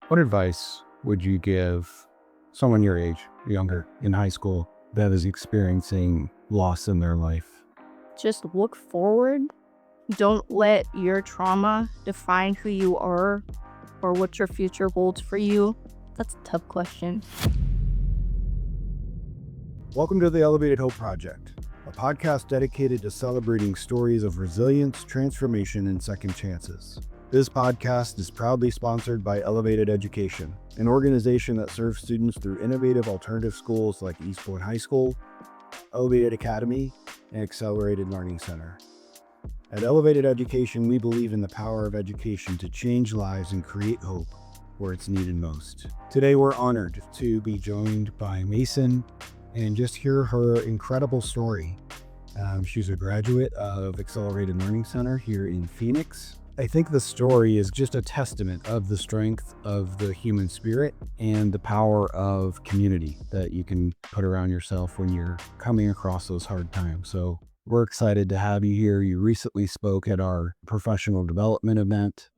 What advice would you give someone your age, younger, in high school, that is experiencing loss in their life? Just look forward. Don't let your trauma define who you are or what your future holds for you. That's a tough question. Welcome to the Elevated Hope Project, a podcast dedicated to celebrating stories of resilience, transformation, and second chances. This podcast is proudly sponsored by Elevated Education, an organization that serves students through innovative alternative schools like East Point High School, Elevated Academy, and Accelerated Learning Center. At Elevated Education, we believe in the power of education to change lives and create hope where it's needed most. Today, we're honored to be joined by Mayson and just hear her incredible story. She's a graduate of Accelerated Learning Center here in Phoenix. I think the story is just a testament of the strength of the human spirit and the power of community that you can put around yourself when you're coming across those hard times. So we're excited to have you here. You recently spoke at our professional development event,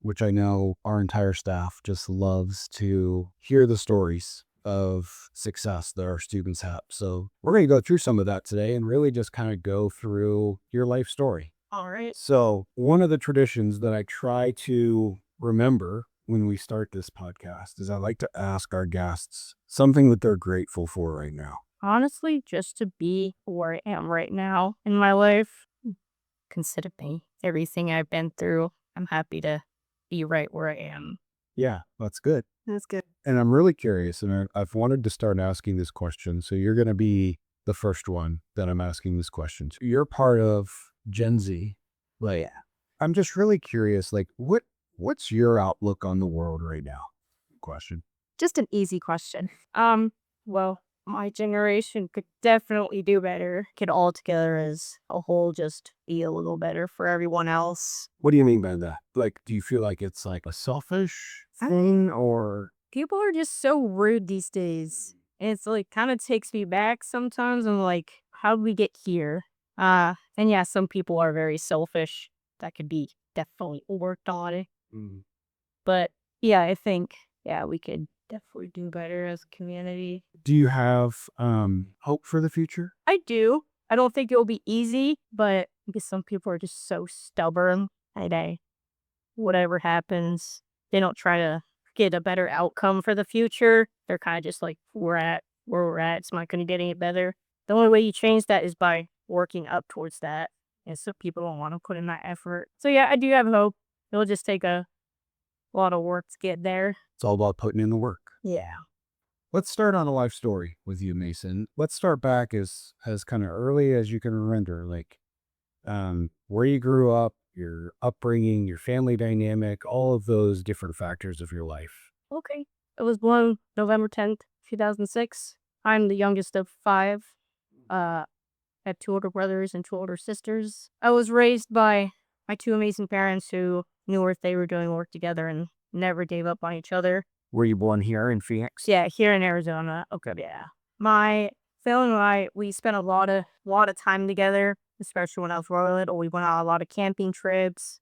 which I know our entire staff just loves to hear the stories of success that our students have. So we're going to go through some of that today and really just kind of go through your life story. All right. So one of the traditions that I try to remember when we start this podcast is I like to ask our guests something that they're grateful for right now. Honestly, just to be where I am right now in my life, consider me everything I've been through. I'm happy to be right where I am. Yeah, that's good. That's good. And I'm really curious, and I've wanted to start asking this question. So you're going to be the first one that I'm asking this question to. You're part of Gen Z. Like, yeah. I'm just really curious, like, what's your outlook on the world right now? Question. Just an easy question. Well, my generation could definitely do better. Could all together as a whole just be a little better for everyone else. What do you mean by that? Like, do you feel like it's like a selfish thing or? People are just so rude these days. And it's like kind of takes me back sometimes. I'm like, how did we get here? And yeah, some people are very selfish. That could be definitely worked on. But yeah, I think, we could definitely do better as a community. Do you have hope for the future? I do. I don't think it'll be easy, but because some people are just so stubborn and whatever happens, they don't try to get a better outcome for the future. They're kind of just like, where we're at. It's not going to get any better. The only way you change that is by working up towards that. And so people don't want to put in that effort. So yeah, I do have hope. It'll just take a lot of work to get there. It's all about putting in the work. Yeah. Let's start on a life story with you, Mayson. Let's start back as kind of early as you can remember, like where you grew up, your upbringing, your family dynamic, all of those different factors of your life. Okay. I was born November 10th, 2006. I'm the youngest of 5. I have 2 older brothers and 2 older sisters. I was raised by my 2 amazing parents who knew what they were doing, worked together, and never gave up on each other. Were you born here in Phoenix? Yeah, here in Arizona. Okay, yeah. My family and I, we spent a lot of time together, especially when I was really little. We went on a lot of camping trips,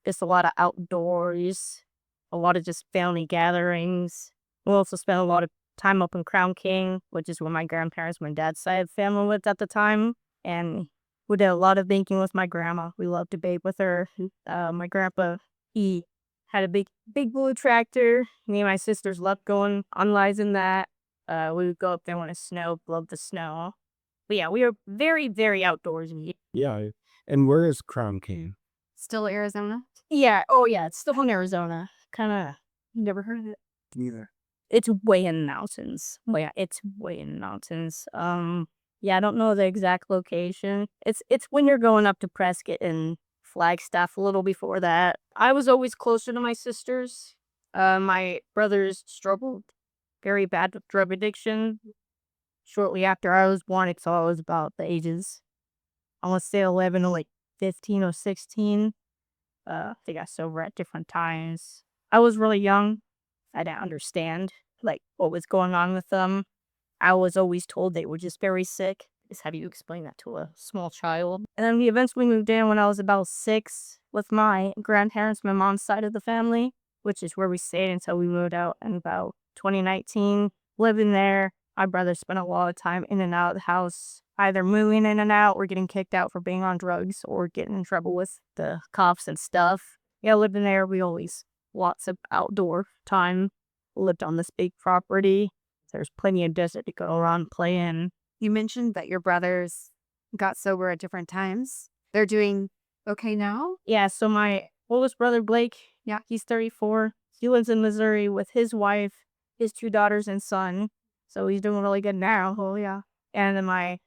just a lot of outdoors, a lot of just family gatherings. We also spent a lot of time up in Crown King, which is where my grandparents, my dad's side of the family lived at the time. And we did a lot of baking with my grandma. We loved to bake with her. My grandpa, he had a big blue tractor. Me and my sisters loved going on rides in that. We would go up there when it snowed, loved the snow. But yeah, we were very, very outdoorsy. Yeah. And where is Crown King? Still Arizona? Yeah. Oh yeah, it's still in Arizona. Kind of, never heard of it. Neither. It's way in the mountains. Oh yeah, it's way in the mountains. Yeah, I don't know the exact location. It's when you're going up to Prescott and Flagstaff a little before that. I was always closer to my sisters. My brothers struggled very bad with drug addiction. Shortly after I was born, it's always about the ages. I want to say 11 to like 15 or 16. They got sober at different times. I was really young. I didn't understand like what was going on with them. I was always told they were just very sick. Just how do you explain that to a small child? And then we eventually moved in when I was about 6 with my grandparents, my mom's side of the family. which is where we stayed until we moved out in about 2019. Living there, my brother spent a lot of time in and out of the house, either moving in and out or getting kicked out for being on drugs or getting in trouble with the cops and stuff. Yeah, living there, we always lots of outdoor time. Lived on this big property. There's plenty of desert to go around play in. You mentioned that your brothers got sober at different times. They're doing okay now? Yeah, so my oldest brother, Blake, yeah, he's 34. He lives in Missouri with his wife, his 2 daughters and son. So he's doing really good now. Oh, yeah. And then my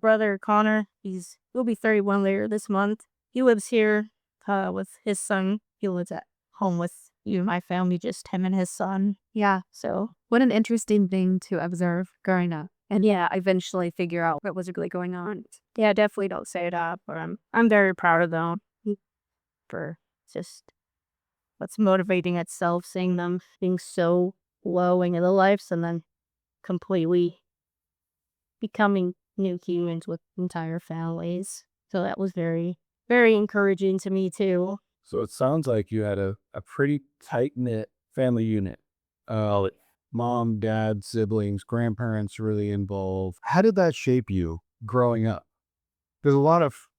brother, Connor, he'll be 31 later this month. He lives here with his son. He lives at home with my family, just him and his son. Yeah. So, What an interesting thing to observe growing up and yeah, eventually figure out what was really going on. yeah, definitely don't say that, but I'm very proud of them for just what's motivating itself, seeing them being so low in their lives and then completely becoming new humans with entire families. So that was very, very encouraging to me too. So it sounds like you had a pretty tight-knit family unit. Uh, Mom, dad, siblings, grandparents really involved. How did that shape you growing up? Because a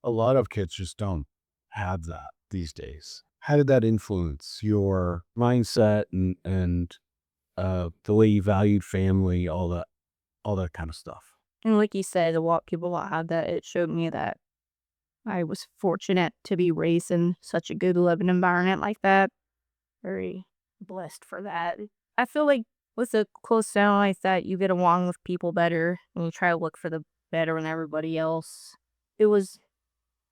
lot of kids just don't have that these days. How did that influence your mindset and the way you valued family, all that kind of stuff? And like you said, a lot of people that have that, it showed me that I was fortunate to be raised in such a good living environment like that. Very blessed for that. I feel like with a close family like that, you get along with people better and you try to look for the better in everybody else. It was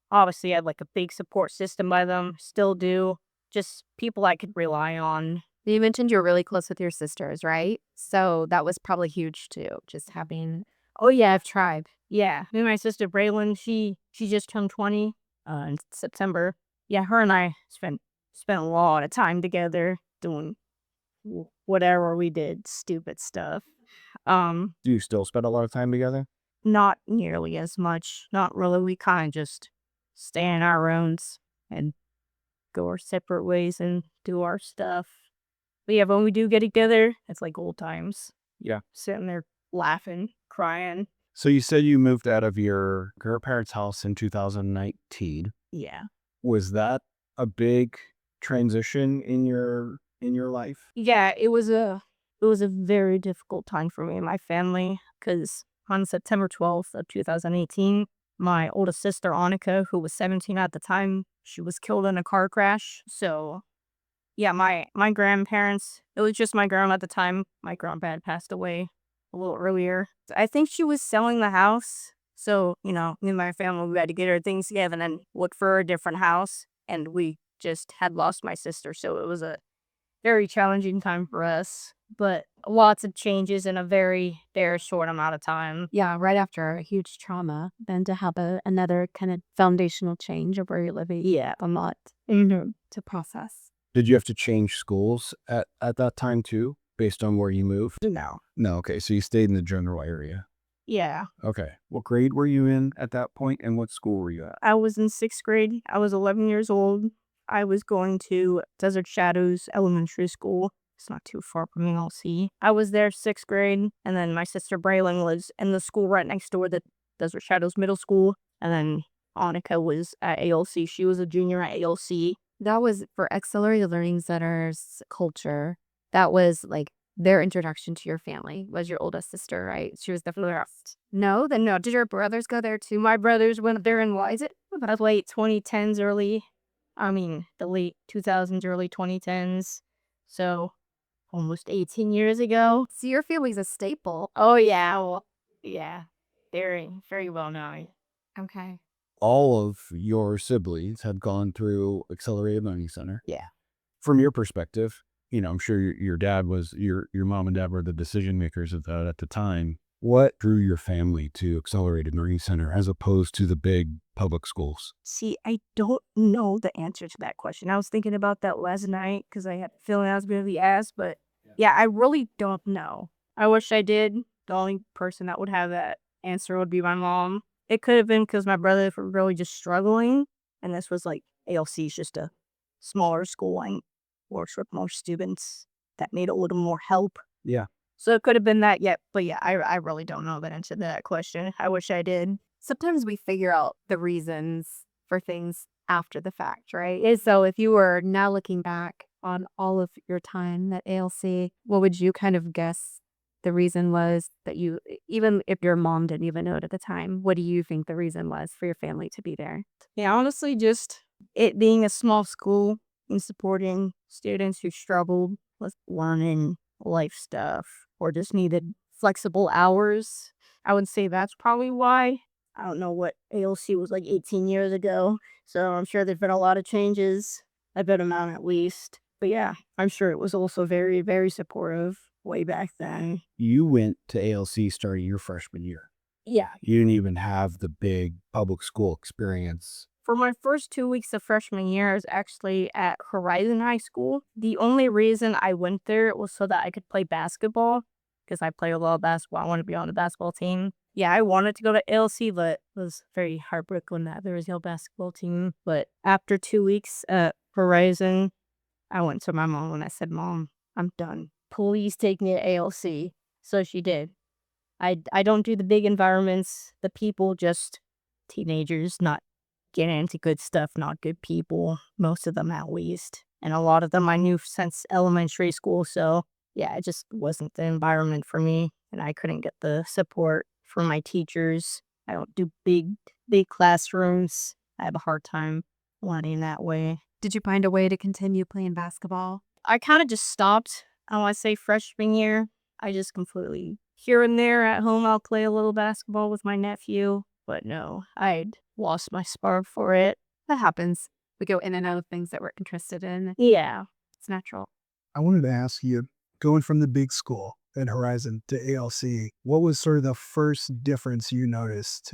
obviously I had like a big support system by them, still do. Just people I could rely on. You mentioned you're really close with your sisters, right? So that was probably huge too, just having Oh yeah, a tribe. yeah. Me and my sister Braylon, she just turned 20 in September. Yeah, her and I spent a lot of time together doing whatever we did, stupid stuff. Do you still spend a lot of time together? Not nearly as much. Not really. We kind of just stay in our rooms and go our separate ways and do our stuff. But yeah, when we do get together, it's like old times. Yeah. Sitting there laughing, crying. So you said you moved out of your grandparents' house in 2019. Yeah. Was that a big transition in your life? Yeah, it was a very difficult time for me and my family because on September 12th of 2018, my oldest sister Annika, who was 17 at the time, she was killed in a car crash. So yeah, my grandparents, it was just my grandma at the time. My grandpa had passed away a little earlier. I think she was selling the house. So, me and my family, we had to get our things together and then look for a different house. And we just had lost my sister. So it was a very challenging time for us, but lots of changes in a very, very short amount of time. Yeah, right after a huge trauma, then to have another kind of foundational change of where you're living. Yeah. A lot Mm-hmm. to process. Did you have to change schools at that time too, based on where you moved? No. No, okay. So you stayed in the general area. Yeah. Okay. What grade were you in at that point and what school were you at? I was in 6th grade. I was 11 years old. I was going to Desert Shadows Elementary School. It's not too far from ALC. I was there 6th grade, and then my sister Braylon was in the school right next door, the Desert Shadows Middle School, and then Annika was at ALC. She was a junior at ALC. That was for Accelerated Learning Center's culture. That was like their introduction to your family was your oldest sister, right? She was the first. No, then no. Did your brothers go there too? My brothers went there in, why is it? About late 2010s, the late 2000s, early 2010s. So almost 18 years ago. So your family's a staple. Oh, yeah. Well, yeah. Very, very well known. Okay. All of your siblings had gone through Accelerated Learning Center. Yeah. From your perspective, I'm sure your dad was your mom and dad were the decision makers of that at the time. What drew your family to Accelerated Learning Center as opposed to the big public schools? See, I don't know the answer to that question. I was thinking about that last night because I had a feeling I was going to be asked, but yeah, I really don't know. I wish I did. The only person that would have that answer would be my mom. It could have been because my brothers were really just struggling, and this was like ALC is just a smaller school, and works with more students that need a little more help. Yeah. So it could have been that yet. But yeah, I really don't know the answer to that question. I wish I did. Sometimes we figure out the reasons for things after the fact, right? So if you were now looking back on all of your time at ALC, what would you kind of guess the reason was that you, even if your mom didn't even know it at the time, what do you think the reason was for your family to be there? Yeah, honestly, just it being a small school and supporting students who struggled with learning life stuff or just needed flexible hours. I would say that's probably why. I don't know what ALC was like 18 years ago, so I'm sure there's been a lot of changes, a bit amount at least. But yeah, I'm sure it was also very, very supportive way back then. You went to ALC starting your freshman year. Yeah, You didn't even have the big public school experience. for my first 2 weeks of freshman year, I was actually at Horizon High School. The only reason I went there was so that I could play basketball, because I play a lot of basketball. I want to be on the basketball team. Yeah, I wanted to go to ALC, but it was very heartbroken that there was no basketball team. But after 2 weeks at Horizon, I went to my mom and I said, "Mom, I'm done. Please take me to ALC." So she did. I don't do the big environments, the people, just teenagers, not getting into good stuff, not good people, most of them at least. And a lot of them I knew since elementary school. So yeah, it just wasn't the environment for me. And I couldn't get the support from my teachers. I don't do big classrooms. I have a hard time learning that way. Did you find a way to continue playing basketball? I kind of just stopped. I want to say freshman year. I just completely, here and there at home, I'll play a little basketball with my nephew. But no, I'd lost my spark for it. That happens. We go in and out of things that we're interested in. Yeah. It's natural. I wanted to ask you, going from the big school at Horizon to ALC, what was sort of the first difference you noticed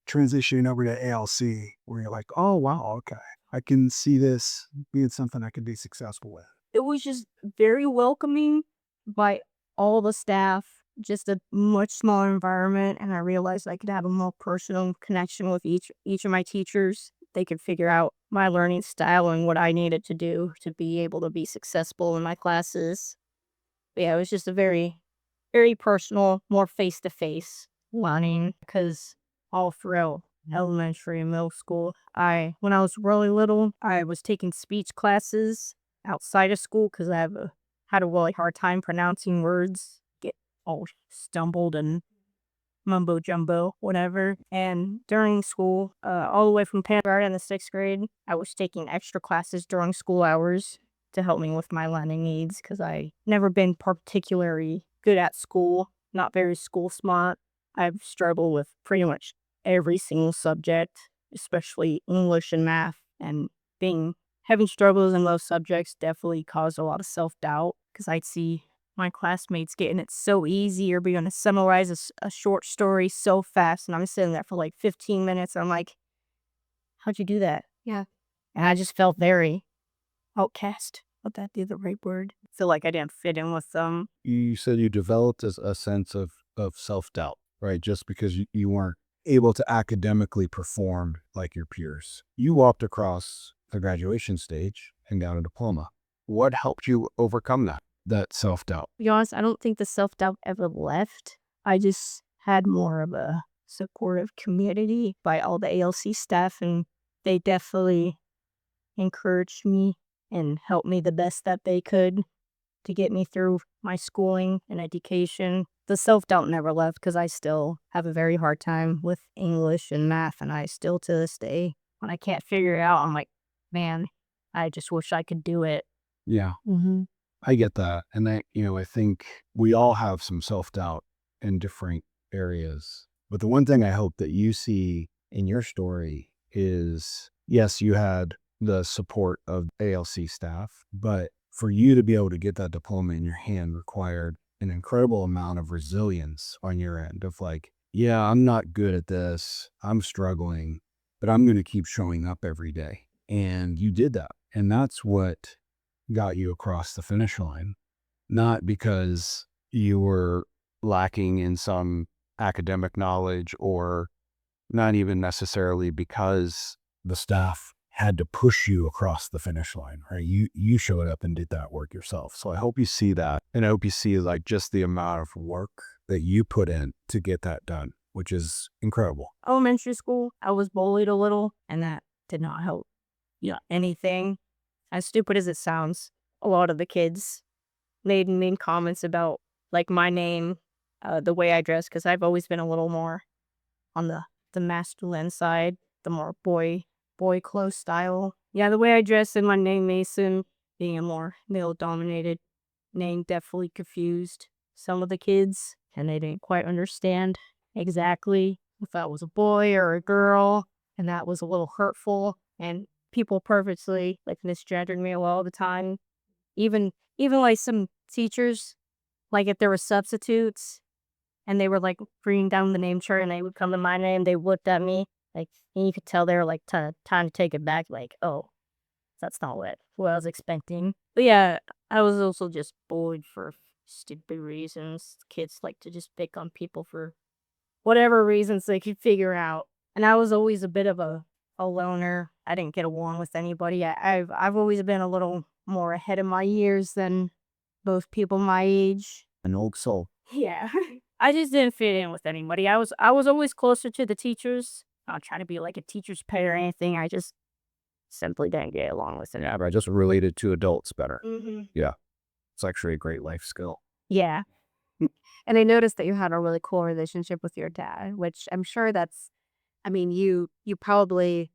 transitioning over to ALC where you're like, oh, wow, okay, I can see this being something I could be successful with? It was just very welcoming by all the staff, just a much smaller environment. And I realized I could have a more personal connection with each of my teachers. They could figure out my learning style and what I needed to do to be able to be successful in my classes. But yeah, it was just a very, very personal, more face-to-face learning, because all throughout elementary and middle school, when I was really little, I was taking speech classes outside of school because had a really hard time pronouncing words, get all stumbled and mumbo jumbo, whatever. And during school, all the way from kindergarten to 6th grade, I was taking extra classes during school hours to help me with my learning needs, because I never been particularly good at school, not very school smart. I've struggled with pretty much every single subject, especially English and math, and having struggles in those subjects definitely caused a lot of self-doubt, because I'd see my classmates getting it so easy or being able to summarize a short story so fast, and I'm sitting there for like 15 minutes, and I'm like, how'd you do that? Yeah. And I just felt very outcast. Would that be the right word? Feel like I didn't fit in with them. You said you developed a sense of self-doubt, right? Just because you weren't able to academically perform like your peers. You walked across the graduation stage and got a diploma. What helped you overcome that self-doubt? To be honest, I don't think the self-doubt ever left. I just had more of a supportive community by all the ALC staff, and they definitely encouraged me and helped me the best that they could to get me through my schooling and education. The self-doubt never left, because I still have a very hard time with English and math, and I still to this day, when I can't figure it out, I'm like, man, I just wish I could do it. Yeah, Mm-hmm. I get that. And I think we all have some self-doubt in different areas. But the one thing I hope that you see in your story is, yes, you had the support of ALC staff, but for you to be able to get that diploma in your hand required an incredible amount of resilience on your end of like, yeah, I'm not good at this, I'm struggling, but I'm going to keep showing up every day. And you did that. And that's what got you across the finish line, not because you were lacking in some academic knowledge, or not even necessarily because the staff had to push you across the finish line, right? You showed up and did that work yourself. So I hope you see that. And I hope you see like just the amount of work that you put in to get that done, which is incredible. Elementary school, I was bullied a little, and that did not help. Anything. As stupid as it sounds, a lot of the kids made mean comments about like my name, the way I dress, because I've always been a little more on the masculine side, the more boy clothes style. Yeah, the way I dress and my name Mayson, being a more male dominated name, definitely confused some of the kids, and they didn't quite understand exactly if that was a boy or a girl, and that was a little hurtful. And people purposely like misgendered me all the time. Even like some teachers, like if there were substitutes and they were like bringing down the name chart and they would come to my name, they looked at me like, and you could tell they were like time to take it back. Like, oh, that's not what I was expecting. But yeah, I was also just bullied for stupid reasons. Kids like to just pick on people for whatever reasons they could figure out. And I was always a bit of a loner. I didn't get along with anybody. I've always been a little more ahead of my years than both people my age. An old soul. Yeah. I just didn't fit in with anybody. I was always closer to the teachers. Not trying to be like a teacher's pet or anything. I just simply didn't get along with it. Yeah, but I just related to adults better. Mm-hmm. Yeah. It's actually a great life skill. Yeah. And I noticed that you had a really cool relationship with your dad, which I'm sure that's, I mean, you probably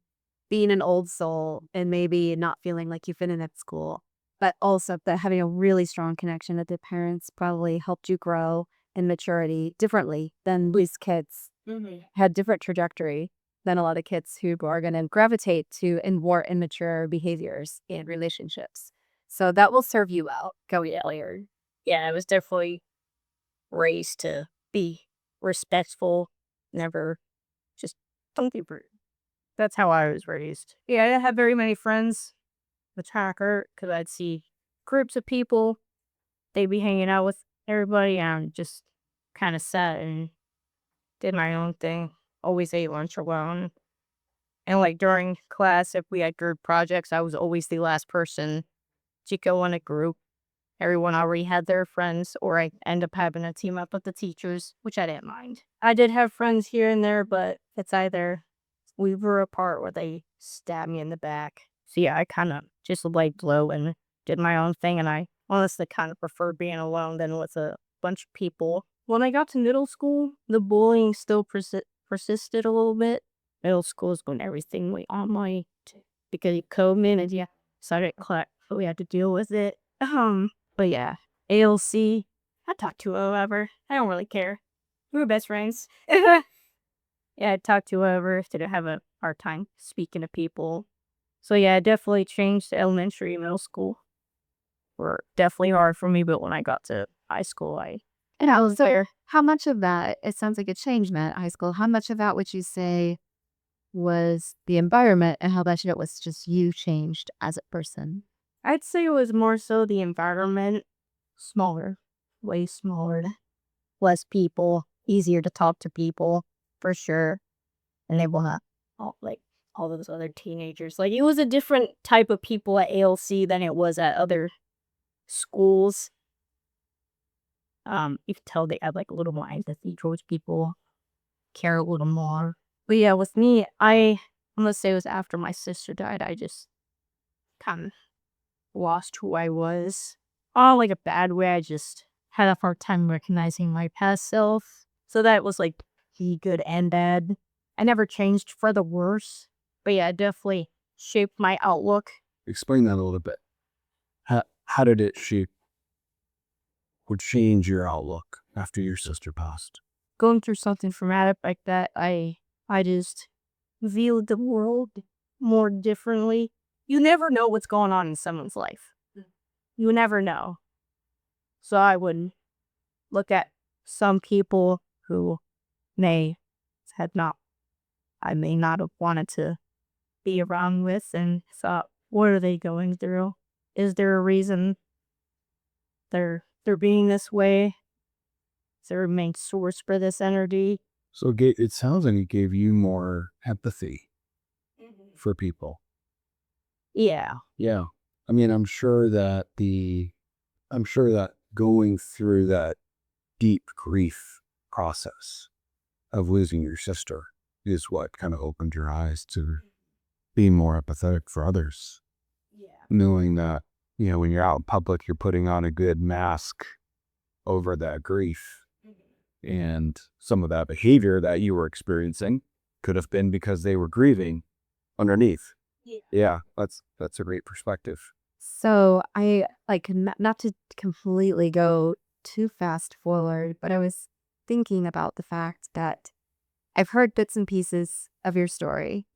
being an old soul and maybe not feeling like you fit in at school, but also that having a really strong connection with the parents probably helped you grow in maturity differently than these kids Mm-hmm. had different trajectory than a lot of kids who are going to gravitate to in more immature behaviors in relationships. So that will serve you well going forward. Yeah, I was definitely raised to be respectful, never just don't be rude. That's how I was raised. Yeah, I didn't have very many friends, which hurt because I'd see groups of people, they'd be hanging out with everybody, and just kind of sat and did my own thing. Always ate lunch alone. And like during class, if we had group projects, I was always the last person to go in a group. Everyone already had their friends, or I end up having a team up with the teachers, which I didn't mind. I did have friends here and there, but it's either we were apart or they stabbed me in the back. So yeah, I kind of just laid low and did my own thing, and I honestly kind of prefer being alone than with a bunch of people. When I got to middle school, the bullying still persisted a little bit. Middle school is when everything went online because of COVID, and yeah, started class, so we had to deal with it. But yeah, ALC, I talk to whoever. I don't really care. We were best friends. Yeah, I talked to whoever. Didn't have a hard time speaking to people. So yeah, it definitely changed elementary and middle school. Were definitely hard for me, but when I got to high school, And I was there. How much of that, it sounds like it changed at high school. How much of that would you say was the environment and how much of it was just you changed as a person? I'd say it was more so the environment. Smaller, way smaller, less people, easier to talk to people, for sure. And they want all those other teenagers. Like, it was a different type of people at ALC than it was at other schools. You could tell they had like a little more empathy towards people, care a little more. But yeah, with me, I'm gonna say it was after my sister died, I just kind of lost who I was. Not like a bad way, I just had a hard time recognizing my past self. So that was like the good and bad. I never changed for the worse. But yeah, it definitely shaped my outlook. Explain that a little bit. How did it shape or change your outlook after your sister passed? Going through something traumatic like that, I just viewed the world more differently. You never know what's going on in someone's life. You never know. So I would look at some people who I may not have wanted to be around with, and thought, what are they going through? Is there a reason they're being this way? Is there a main source for this energy? So it sounds like it gave you more empathy for people. Yeah. Yeah. I mean, I'm sure that going through that deep grief process of losing your sister is what kind of opened your eyes to being more empathetic for others. Yeah. Knowing that, when you're out in public, you're putting on a good mask over that grief. And some of that behavior that you were experiencing could have been because they were grieving underneath. Yeah. Yeah, that's a great perspective. So I like not to completely go too fast forward, but I was thinking about the fact that I've heard bits and pieces of your story.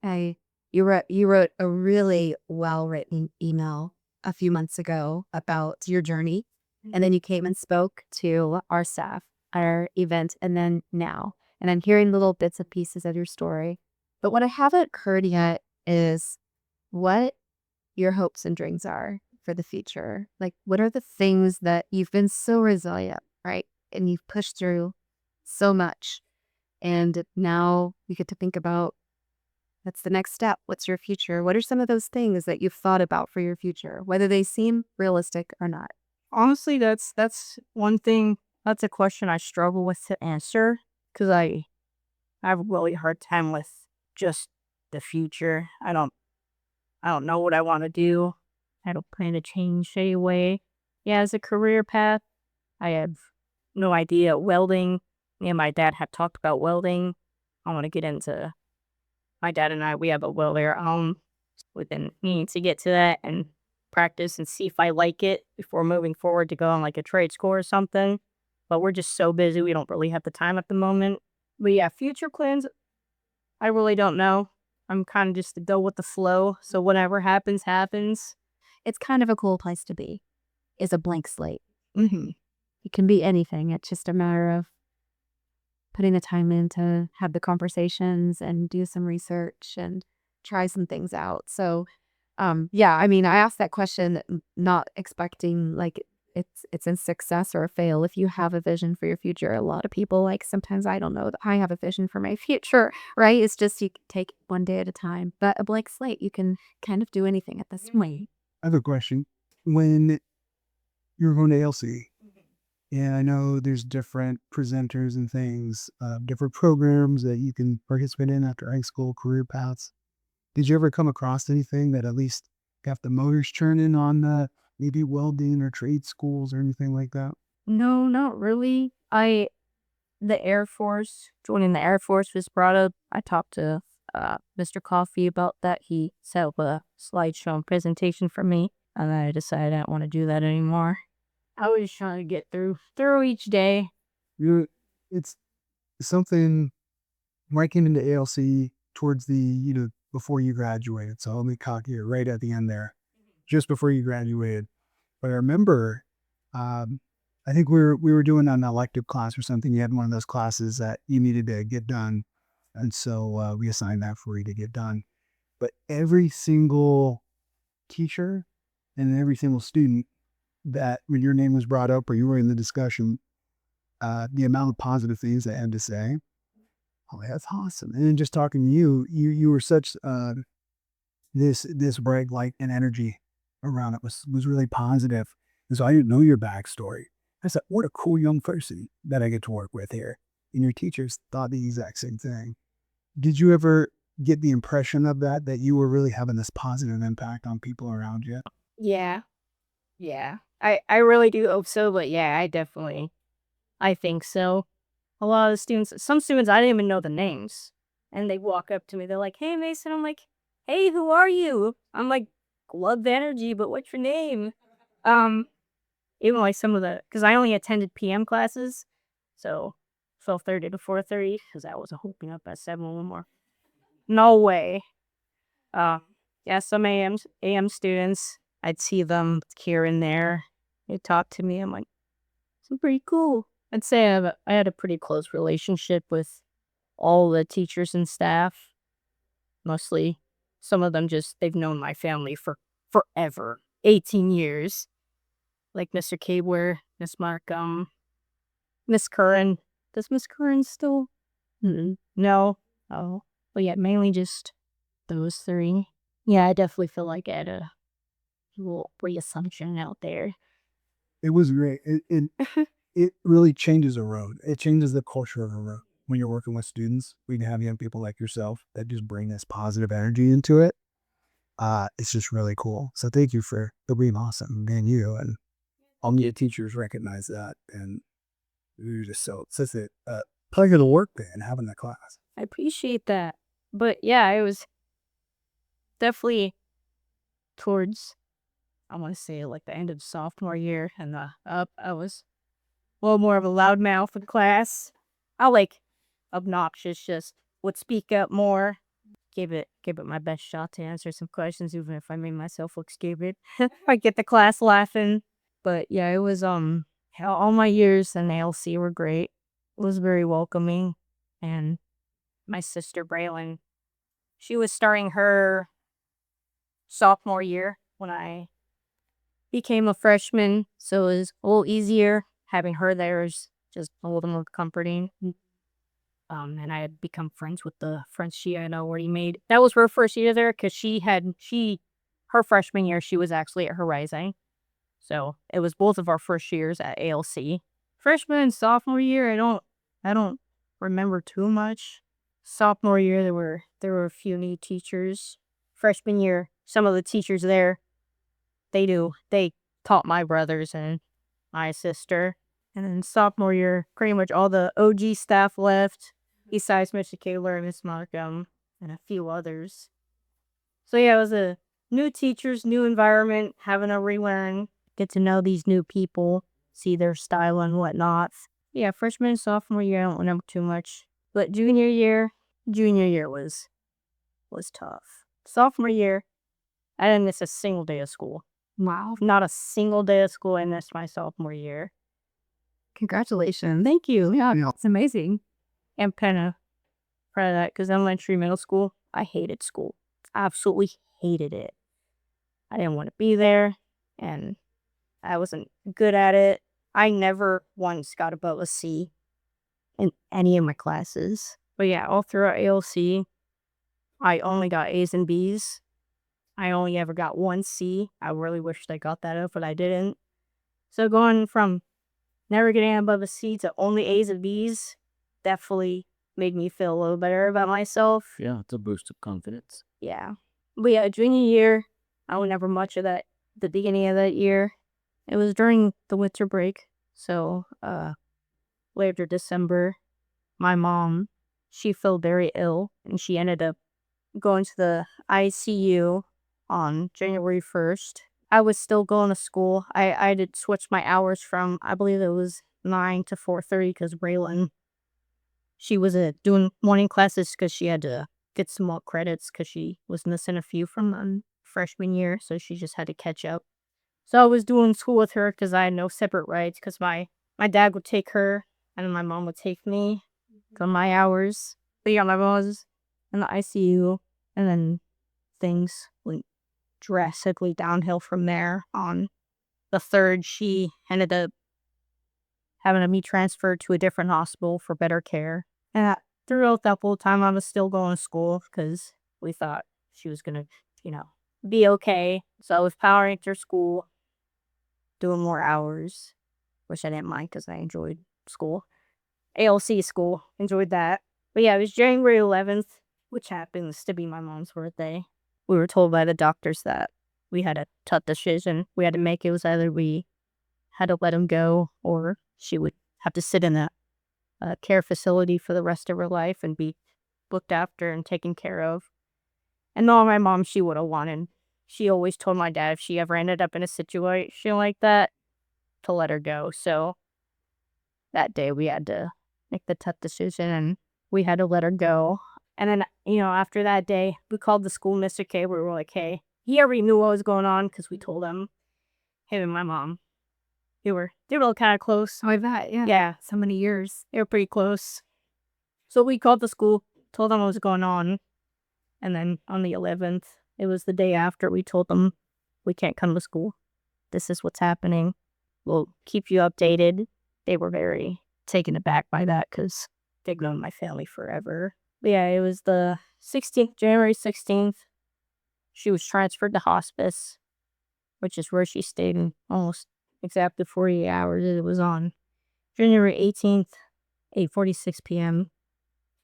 You wrote a really well-written email a few months ago about your journey, and then you came and spoke to our staff, our event, and then now. And I'm hearing little bits and pieces of your story. But what I haven't heard yet is what your hopes and dreams are for the future. Like, what are the things that you've been so resilient, right? And you've pushed through so much. And now we get to think about that's the next step. What's your future? What are some of those things that you've thought about for your future, whether they seem realistic or not? Honestly, that's one thing. That's a question I struggle with to answer because I have a really hard time with just the future. I don't know what I want to do. I don't plan to change anyway. Yeah, as a career path, I have no idea. Welding. Me and my dad have talked about welding. I want to get into. My dad and I, we have a welder. Within needing to get to that and practice and see if I like it before moving forward to go on like a trade school or something. But we're just so busy, we don't really have the time at the moment. But yeah, future plans, I really don't know. I'm kind of just to go with the flow. So whatever happens, happens. It's kind of a cool place to be, is a blank slate. Mm-hmm. It can be anything. It's just a matter of putting the time in to have the conversations and do some research and try some things out. So, yeah, I mean, I asked that question not expecting like it's a success or a fail. If you have a vision for your future, a lot of people like sometimes I don't know that I have a vision for my future, right? It's just you can take it one day at a time. But a blank slate, you can kind of do anything at this point. I have a question. When you're going to ALC, and I know there's different presenters and things, different programs that you can participate in after high school, career paths. Did you ever come across anything that at least got the motors churning on maybe welding or trade schools or anything like that? No, not really. The Air Force, joining the Air Force was brought up. I talked to Mr. Coffee about that. He set up a slideshow and presentation for me, and I decided I don't want to do that anymore. I was just trying to get through each day. It's something when I came into ALC towards before you graduated. So let me cock you right at the end there, just before you graduated. But I remember, I think we were doing an elective class or something. You had one of those classes that you needed to get done. And so we assigned that for you to get done. But every single teacher and every single student that when your name was brought up or you were in the discussion, the amount of positive things they had to say, oh, that's awesome. And then just talking to you were such this bright light and energy around it was really positive. And so I didn't know your backstory. I said, what a cool young person that I get to work with here. And your teachers thought the exact same thing. Did you ever get the impression of that you were really having this positive impact on people around you? Yeah, yeah. I really do hope so, but yeah, I think so. A lot of students, some students, I didn't even know the names. And they walk up to me, they're like, hey, Mayson. I'm like, hey, who are you? I'm like, love the energy, but what's your name? Even like some of because I only attended PM classes, so 12:30 to 4:30, because I was hoping up at 7 one more. No way. Yeah, some AM students, I'd see them here and there. They'd talk to me. I'm like, it's pretty cool. I'd say I had a pretty close relationship with all the teachers and staff. Mostly, some of them they've known my family for forever, 18 years. Like Mr. Cabler, Miss Markham, Miss Curran. Does Miss Curran still? No. Oh, but yeah, mainly just those three. Yeah, I definitely feel like I had a little reassumption out there. It was great. It really changes a road. It changes the culture of a road. When you're working with students, we can have young people like yourself that just bring this positive energy into it. It's just really cool. So thank you for being awesome, being you, and all the teachers recognize that, and you're just so it's a pleasure to work there and having that class. I appreciate that. But yeah, it was definitely towards, I want to say, like the end of sophomore year and up. I was a little more of a loudmouth in class. I like obnoxious, just would speak up more. Gave it my best shot to answer some questions, even if I made myself look stupid. I get the class laughing. But yeah, it was all my years in ALC were great. It was very welcoming. And my sister Braylon, she was starting her sophomore year when I became a freshman, so it was a little easier. Having her there was just a little more comforting. And I had become friends with the friends she had already made. That was her first year there because her freshman year, she was actually at Horizon. So it was both of our first years at ALC. Freshman and sophomore year, I don't remember too much. Sophomore year, there were a few new teachers. Freshman year, some of the teachers there, they taught my brothers and my sister. And then sophomore year, pretty much all the OG staff left, besides Mr. Kaler and Miss Markham and a few others. So yeah, it was a new teachers, new environment, having to relearn, get to know these new people, see their style and whatnot. Yeah, freshman and sophomore year, I don't remember too much. But junior year was tough. Sophomore year, I didn't miss a single day of school. Wow. Not a single day of school I missed my sophomore year. Congratulations. Thank you. Yeah, It's amazing. I'm kind of proud of that because elementary, middle school, I hated school. Absolutely hated it. I didn't want to be there, and I wasn't good at it. I never once got above a C in any of my classes. But yeah, all throughout ALC, I only got A's and B's. I only ever got one C. I really wished I got that up, but I didn't. So going from never getting above a C to only A's and B's definitely made me feel a little better about myself. Yeah, it's a boost of confidence. Yeah. But yeah, junior year, I don't remember much of that, the beginning of that year. It was during the winter break. So, later December, my mom, she fell very ill and she ended up going to the ICU on January 1st. I was still going to school. I did switch my hours from, I believe it was 9 to 4:30 because Braylon, she was doing morning classes because she had to get some more credits because she was missing a few from freshman year, so she just had to catch up. So I was doing school with her because I had no separate rides because my dad would take her and then my mom would take me on my hours. But yeah, my mom was in the ICU and then things went drastically downhill from there. On the 3rd, she ended up having to be transferred to a different hospital for better care. And throughout that whole time, I was still going to school because we thought she was going to, be okay. So I was powering through school, doing more hours, which I didn't mind because I enjoyed school. ALC school, enjoyed that. But yeah, it was January 11th, which happens to be my mom's birthday. We were told by the doctors that we had a tough decision we had to make. It was either we had to let him go or she would have to sit in a care facility for the rest of her life and be looked after and taken care of. And knowing my mom, she would have wanted. She always told my dad if she ever ended up in a situation like that, to let her go. So that day we had to make the tough decision and we had to let her go. And then, after that day, we called the school, Mr. K. We were like, hey, he already knew what was going on because we told him and my mom. They were kind of close. Oh, I bet. Yeah. Yeah, So many years. they were pretty close. So we called the school, told them what was going on. And then on the 11th, it was the day after, we told them we can't come to school. This is what's happening. We'll keep you updated. They were very taken aback by that because they've known my family forever. But yeah, it was the 16th, January 16th. she was transferred to hospice, which is where she stayed in almost exactly 48 hours. It was on January 18th, 8:46 p.m.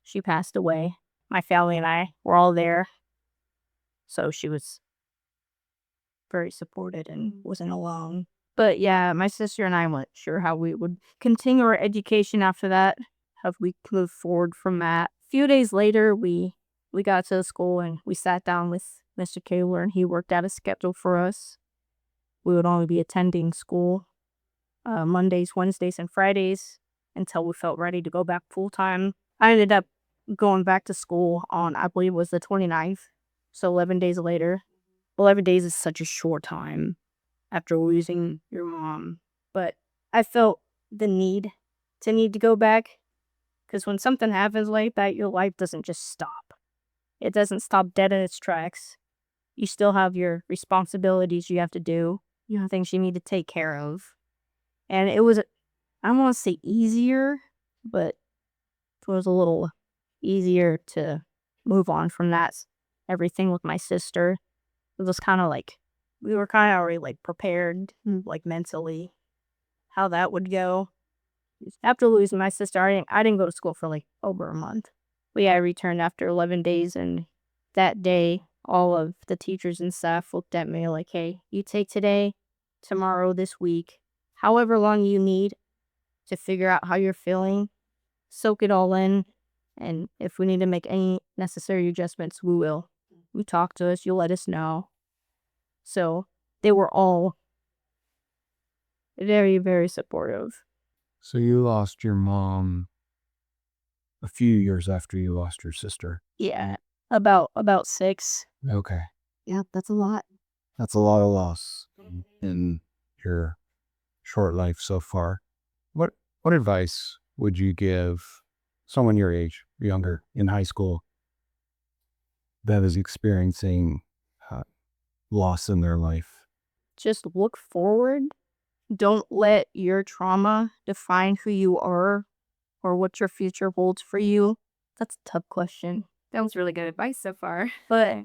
She passed away. My family and I were all there. So she was very supported and wasn't alone. But yeah, my sister and I weren't sure how we would continue our education after that, how we moved forward from that. A few days later, we got to the school and we sat down with Mr. Kaler and he worked out a schedule for us. We would only be attending school Mondays, Wednesdays, and Fridays until we felt ready to go back full time. I ended up going back to school on, I believe it was the 29th, so 11 days later. 11 days is such a short time after losing your mom. But I felt the need to go back because when something happens like that, your life doesn't just stop. It doesn't stop dead in its tracks. You still have your responsibilities you have to do, things you need to take care of. And it was, I don't want to say easier, but it was a little easier to move on from that. Everything with my sister. It was kind of like, we were kind of already like prepared, like mentally, how that would go. After losing my sister, I didn't go to school for like over a month. I returned after 11 days, and that day, all of the teachers and staff looked at me like, hey, you take today, tomorrow, this week, however long you need to figure out how you're feeling, soak it all in, and if we need to make any necessary adjustments, we will. You talk to us, you'll let us know. So they were all very, very supportive. So you lost your mom a few years after you lost your sister. Yeah, about 6. Okay. Yeah, that's a lot. That's a lot of loss in your short life so far. What advice would you give someone your age, younger, in high school, that is experiencing loss in their life? Just look forward. Don't let your trauma define who you are or what your future holds for you. That's a tough question. That was really good advice so far. But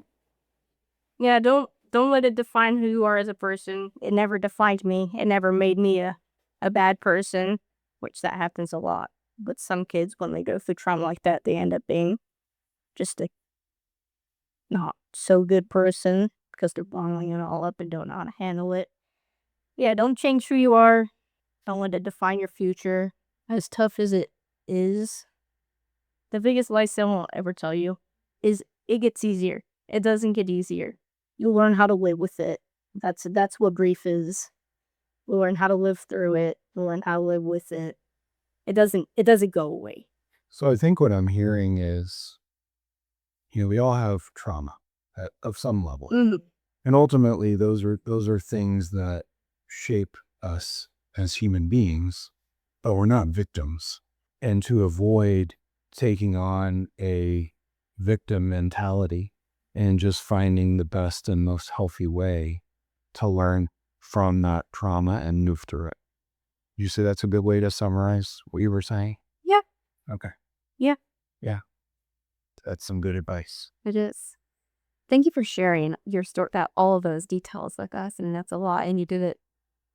yeah, don't let it define who you are as a person. It never defined me. It never made me a bad person, which that happens a lot. But some kids, when they go through trauma like that, they end up being just a not so good person because they're bottling it all up and don't know how to handle it. Yeah, don't change who you are. Don't let it define your future. As tough as it is, the biggest lesson I won't ever tell you is it gets easier. It doesn't get easier. You learn how to live with it. That's what grief is. We learn how to live through it. We learn how to live with it. It doesn't go away. So I think what I'm hearing is, we all have trauma of some level. And ultimately, those are things that shape us as human beings, but we're not victims. And to avoid taking on a victim mentality and just finding the best and most healthy way to learn from that trauma and move through it. You say that's a good way to summarize what you were saying? Yeah. Okay. Yeah. Yeah. That's some good advice. It is. Thank you for sharing your story, all of those details with us. And that's a lot. And you did it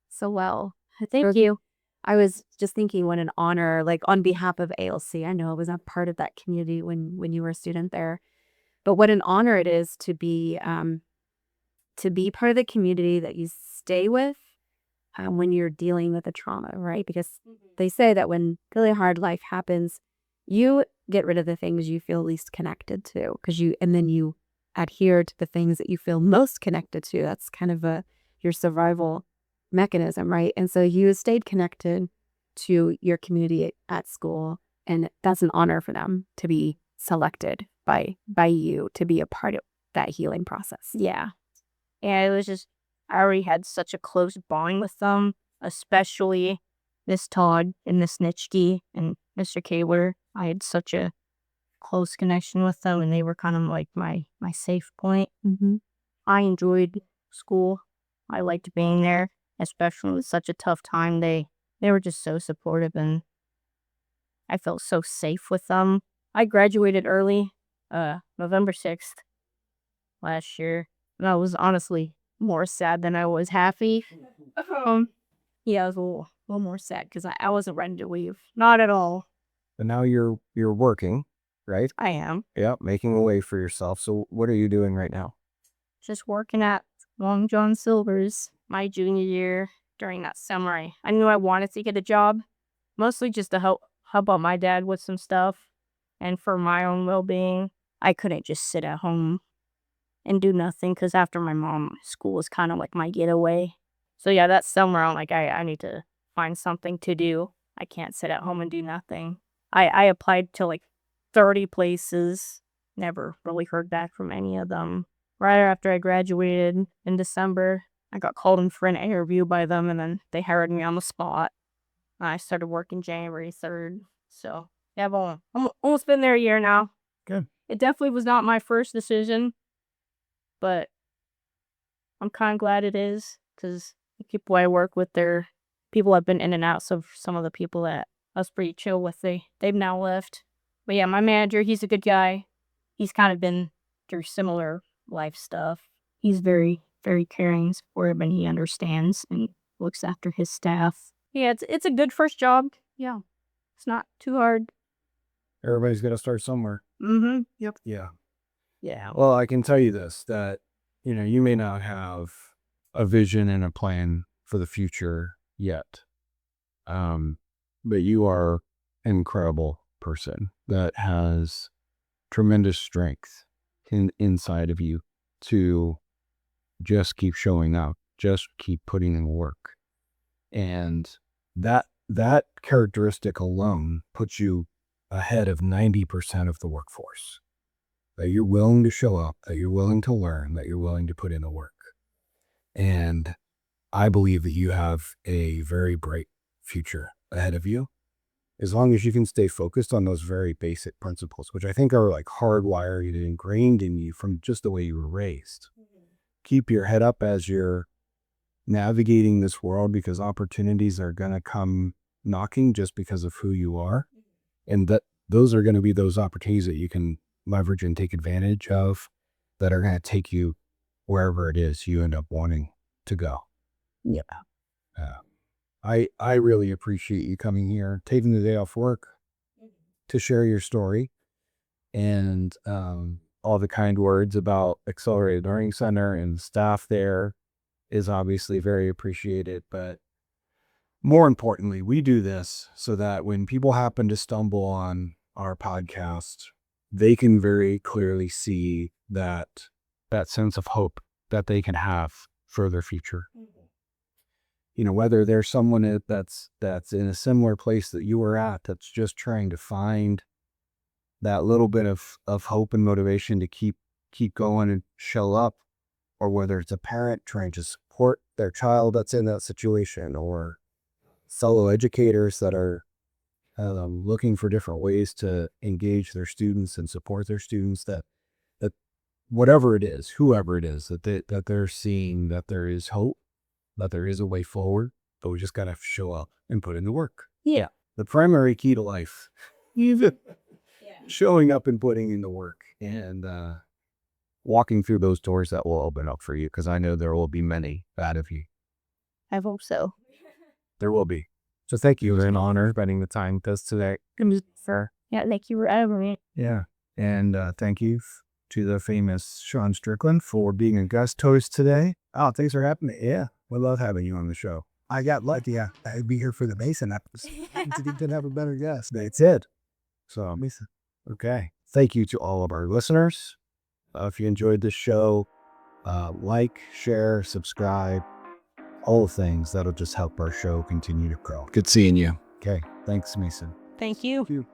so well. Thank you. I was just thinking what an honor, like on behalf of ALC, I know I was not part of that community when you were a student there, but what an honor it is to be part of the community that you stay with when you're dealing with a trauma, right? Because they say that when really hard life happens, you get rid of the things you feel least connected to and then you adhere to the things that you feel most connected to. That's kind of your survival mechanism, right? And so you stayed connected to your community at school, and that's an honor for them to be selected by you to be a part of that healing process. Yeah. And it was just, I already had such a close bond with them, especially Miss Todd and Miss Nitschke and Mr. Kaler. I had such a close connection with them, and they were kind of like my safe point. I enjoyed school. I liked being there, especially with such a tough time. They were just so supportive, and I felt so safe with them. I graduated early, November 6th last year. And I was honestly more sad than I was happy. Yeah, I was a little more sad because I wasn't ready to leave. Not at all. But now you're working, right? I am. Yep, making a way for yourself. So what are you doing right now? Just working at Long John Silver's my junior year. During that summer, I knew I wanted to get a job, mostly just to help out my dad with some stuff and for my own well-being. I couldn't just sit at home and do nothing because after my mom, school was kind of like my getaway. So yeah, that summer I'm like, I need to find something to do. I can't sit at home and do nothing. I applied to like 30 places, never really heard back from any of them. Right after I graduated in December, I got called in for an interview by them, and then they hired me on the spot. I started working January 3rd. So, yeah, I've almost been there a year now. Good. It definitely was not my first decision, but I'm kind of glad it is because the people I work with, they're people I've been in and out. So, some of the people that I was pretty chill with, they've now left. But yeah, my manager, he's a good guy. He's kind of been through similar life stuff. He's very, very caring, supportive, and he understands and looks after his staff. Yeah, it's a good first job. Yeah, it's not too hard. Everybody's got to start somewhere. Mm-hmm. Yep. Yeah. Yeah. Well, I can tell you this, that, you may not have a vision and a plan for the future yet. But you are an incredible person that has tremendous strength inside of you to just keep showing up, just keep putting in work. And that characteristic alone puts you ahead of 90% of the workforce. That you're willing to show up, that you're willing to learn, that you're willing to put in the work. And I believe that you have a very bright future ahead of you, as long as you can stay focused on those very basic principles, which I think are like hardwired and ingrained in you from just the way you were raised. Keep your head up as you're navigating this world, because opportunities are going to come knocking just because of who you are. And that those are going to be those opportunities that you can leverage and take advantage of, that are going to take you wherever it is you end up wanting to go. Yeah. I really appreciate you coming here, taking the day off work to share your story, and all the kind words about Accelerated Learning Center and staff there is obviously very appreciated. But more importantly, we do this so that when people happen to stumble on our podcast, they can very clearly see that sense of hope that they can have for their future. Whether there's someone that's in a similar place that you were at, that's just trying to find that little bit of hope and motivation to keep going and show up, or whether it's a parent trying to support their child that's in that situation, or fellow educators that are looking for different ways to engage their students and support their students, that whatever it is, whoever it is, that they're seeing that there is hope, that there is a way forward, but we just got to show up and put in the work. Yeah. The primary key to life, showing up and putting in the work, and walking through those doors that will open up for you, because I know there will be many out of you. I hope so. There will be. So thank you. It was an honor spending the time with us today. Sir. Yeah, thank you for having me. Yeah. And thank you to the famous Sean Strickland for being a guest host today. Oh, thanks for having me. Yeah. We love having you on the show. I got lucky. I'd be here for the Mayson episode. Didn't have a better guest. That's it. So, Mayson. okay. Thank you to all of our listeners. If you enjoyed this show, like, share, subscribe, all the things that'll just help our show continue to grow. Good seeing you. Okay. Thanks, Mayson. Thank you. Thank you.